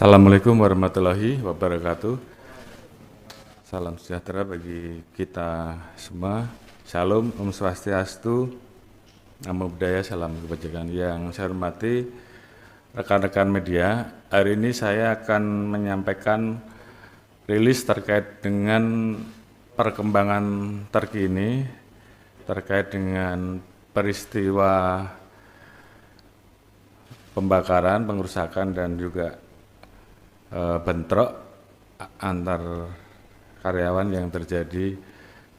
Assalamualaikum warahmatullahi wabarakatuh. Salam sejahtera bagi kita semua. Shalom, Om Swastiastu, Namo Buddhaya, salam kebajikan. Yang saya hormati rekan-rekan media, hari ini saya akan menyampaikan rilis terkait dengan perkembangan terkini terkait dengan peristiwa pembakaran, pengrusakan dan juga bentrok antar karyawan yang terjadi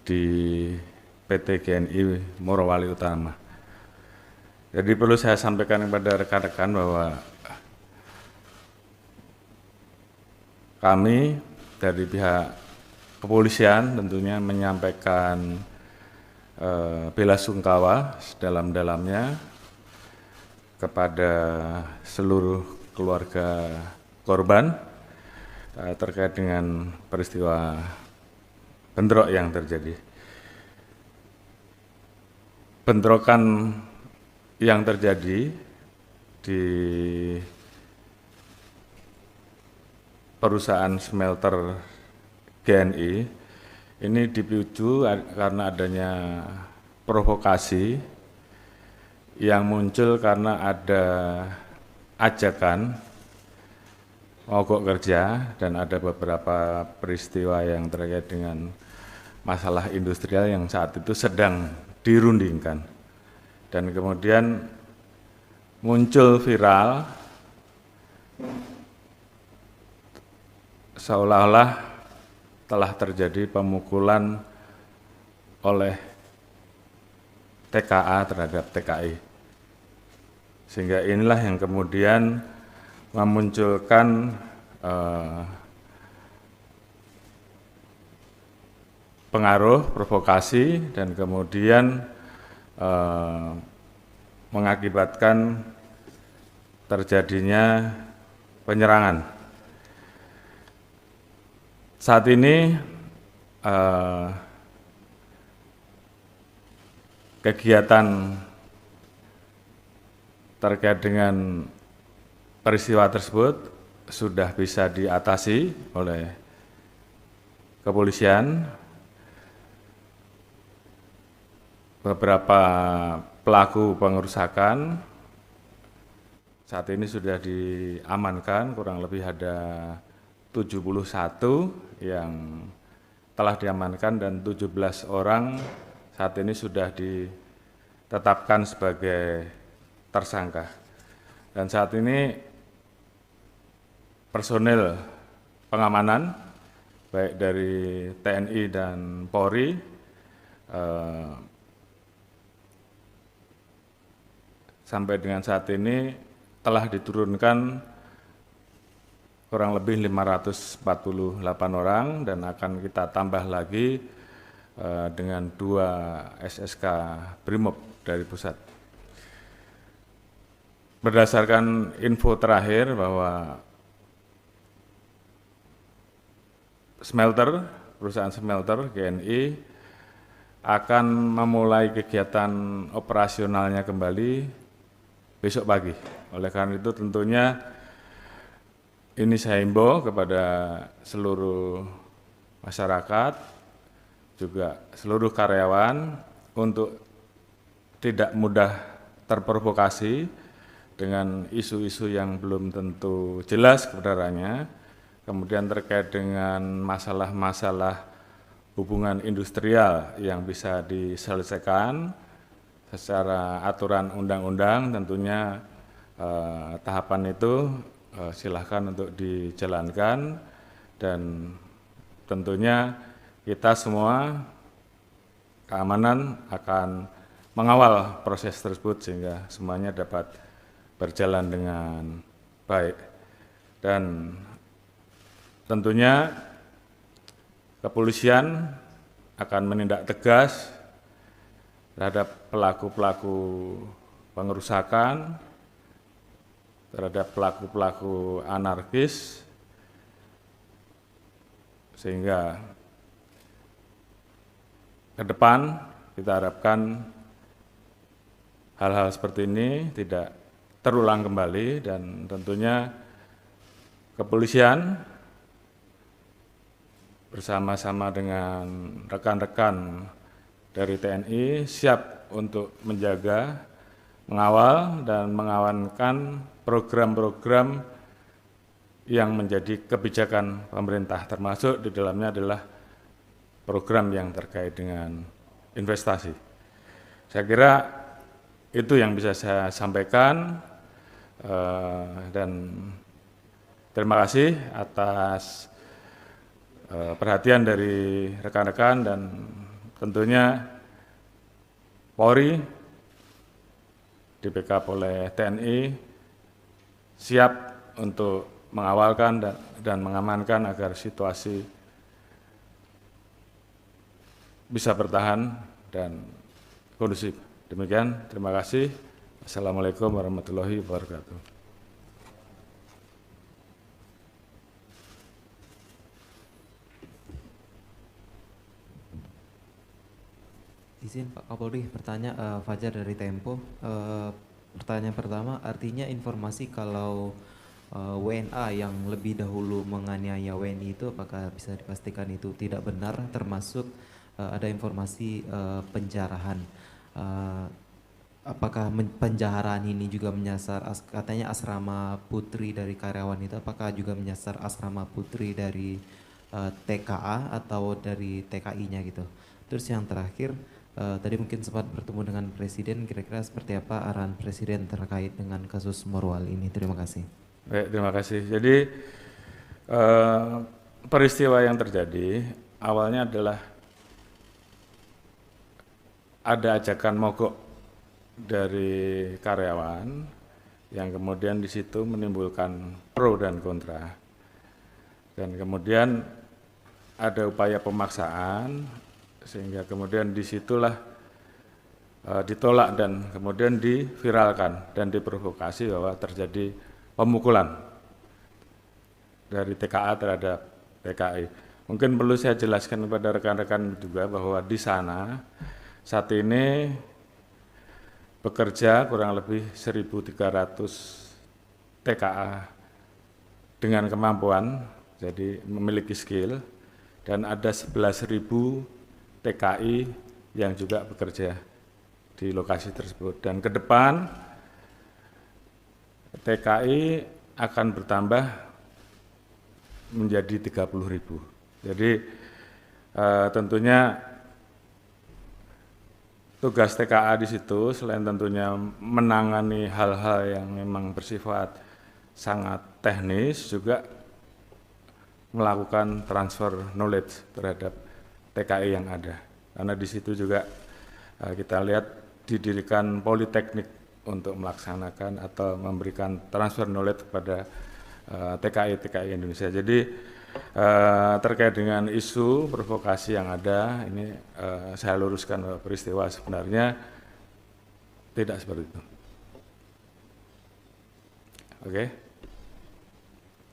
di PT GNI Morowali Utama. Jadi perlu saya sampaikan kepada rekan-rekan bahwa kami dari pihak kepolisian tentunya menyampaikan bela sungkawa sedalam-dalamnya kepada seluruh keluarga korban terkait dengan peristiwa bentrok yang terjadi. Bentrokan yang terjadi di perusahaan smelter GNI ini dipicu karena adanya provokasi yang muncul karena ada ajakan mogok kerja dan ada beberapa peristiwa yang terkait dengan masalah industrial yang saat itu sedang dirundingkan. Dan kemudian muncul viral seolah-olah telah terjadi pemukulan oleh TKA terhadap TKI. Sehingga inilah yang kemudian memunculkan pengaruh, provokasi, dan kemudian mengakibatkan terjadinya penyerangan. Saat ini kegiatan terkait dengan peristiwa tersebut sudah bisa diatasi oleh kepolisian. Beberapa pelaku pengerusakan saat ini sudah diamankan, kurang lebih ada 71 yang telah diamankan dan 17 orang saat ini sudah ditetapkan sebagai tersangka. Dan saat ini personil pengamanan baik dari TNI dan Polri sampai dengan saat ini telah diturunkan kurang lebih 548 orang dan akan kita tambah lagi dengan 2 SSK Brimob dari pusat. Berdasarkan info terakhir bahwa perusahaan smelter GNI akan memulai kegiatan operasionalnya kembali besok pagi. Oleh karena itu tentunya ini saya himbau kepada seluruh masyarakat, juga seluruh karyawan untuk tidak mudah terprovokasi dengan isu-isu yang belum tentu jelas kebenarannya, kemudian terkait dengan masalah-masalah hubungan industrial yang bisa diselesaikan secara aturan undang-undang, tentunya tahapan itu silahkan untuk dijalankan dan tentunya kita semua keamanan akan mengawal proses tersebut sehingga semuanya dapat berjalan dengan baik. Dan tentunya kepolisian akan menindak tegas terhadap pelaku-pelaku pengerusakan, terhadap pelaku-pelaku anarkis, sehingga ke depan kita harapkan hal-hal seperti ini tidak terulang kembali dan tentunya kepolisian bersama-sama dengan rekan-rekan dari TNI siap untuk menjaga, mengawal, dan mengamankan program-program yang menjadi kebijakan pemerintah, termasuk di dalamnya adalah program yang terkait dengan investasi. Saya kira itu yang bisa saya sampaikan, dan terima kasih atas perhatian dari rekan-rekan, dan tentunya Polri di-backup oleh TNI siap untuk mengawalkan dan mengamankan agar situasi bisa bertahan dan kondusif. Demikian, terima kasih. Assalamualaikum warahmatullahi wabarakatuh. Izin Pak Kapolri bertanya, Fajar dari Tempo. Pertanyaan pertama, artinya informasi kalau WNA yang lebih dahulu menganiaya WNI itu apakah bisa dipastikan itu tidak benar, termasuk ada informasi penjarahan. Apakah penjarahan ini juga menyasar, katanya asrama putri dari karyawan itu, apakah juga menyasar asrama putri dari TKA atau dari TKI-nya gitu. Terus yang terakhir, tadi mungkin sempat bertemu dengan Presiden, kira-kira seperti apa arahan Presiden terkait dengan kasus Morwal ini? Terima kasih. Baik, terima kasih. Jadi peristiwa yang terjadi awalnya adalah ada ajakan mogok dari karyawan yang kemudian di situ menimbulkan pro dan kontra. Dan kemudian ada upaya pemaksaan sehingga kemudian disitulah ditolak dan kemudian diviralkan dan diprovokasi bahwa terjadi pemukulan dari TKA terhadap TKI. Mungkin perlu saya jelaskan kepada rekan-rekan juga bahwa di sana saat ini bekerja kurang lebih 1.300 TKA dengan kemampuan, jadi memiliki skill, dan ada 11.000 TKI yang juga bekerja di lokasi tersebut. Dan ke depan TKI akan bertambah menjadi 30.000. Jadi tentunya tugas TKA di situ selain tentunya menangani hal-hal yang memang bersifat sangat teknis, juga melakukan transfer knowledge terhadap TKI yang ada. Karena di situ juga kita lihat didirikan politeknik untuk melaksanakan atau memberikan transfer knowledge kepada TKI Indonesia. Jadi terkait dengan isu provokasi yang ada, ini saya luruskan bahwa peristiwa sebenarnya tidak seperti itu. Oke,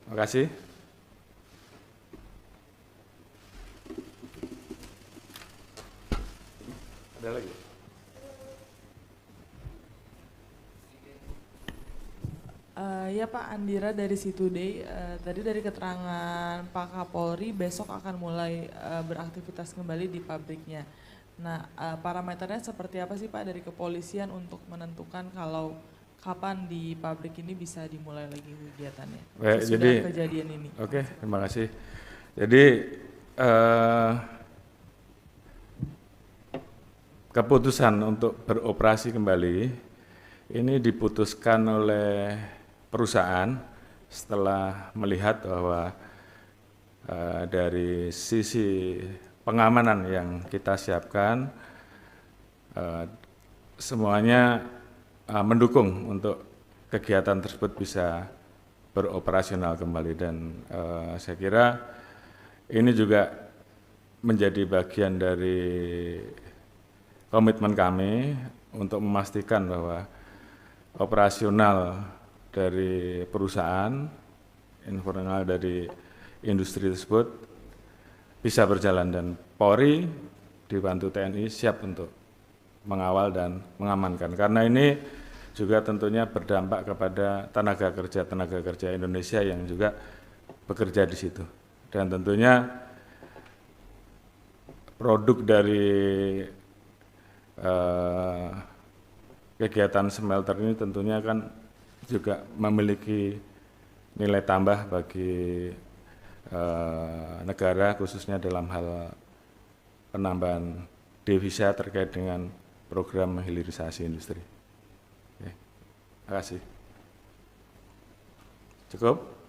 terima kasih. Ada lagi? Ya Pak, Andira dari Situday. Tadi dari keterangan Pak Kapolri besok akan mulai beraktivitas kembali di pabriknya. Nah, parameternya seperti apa sih Pak dari kepolisian untuk menentukan kalau kapan di pabrik ini bisa dimulai lagi kegiatannya? Baik, sesudah jadi kejadian ini. Oke, terima kasih. Jadi keputusan untuk beroperasi kembali ini diputuskan oleh perusahaan setelah melihat bahwa dari sisi pengamanan yang kita siapkan semuanya mendukung untuk kegiatan tersebut bisa beroperasional kembali, dan saya kira ini juga menjadi bagian dari komitmen kami untuk memastikan bahwa operasional dari perusahaan, informal dari industri tersebut bisa berjalan, dan Polri dibantu TNI siap untuk mengawal dan mengamankan. Karena ini juga tentunya berdampak kepada tenaga kerja Indonesia yang juga bekerja di situ. Dan tentunya produk dari kegiatan smelter ini tentunya kan juga memiliki nilai tambah bagi negara, khususnya dalam hal penambahan devisa terkait dengan program hilirisasi industri. Oke, terima kasih. Cukup?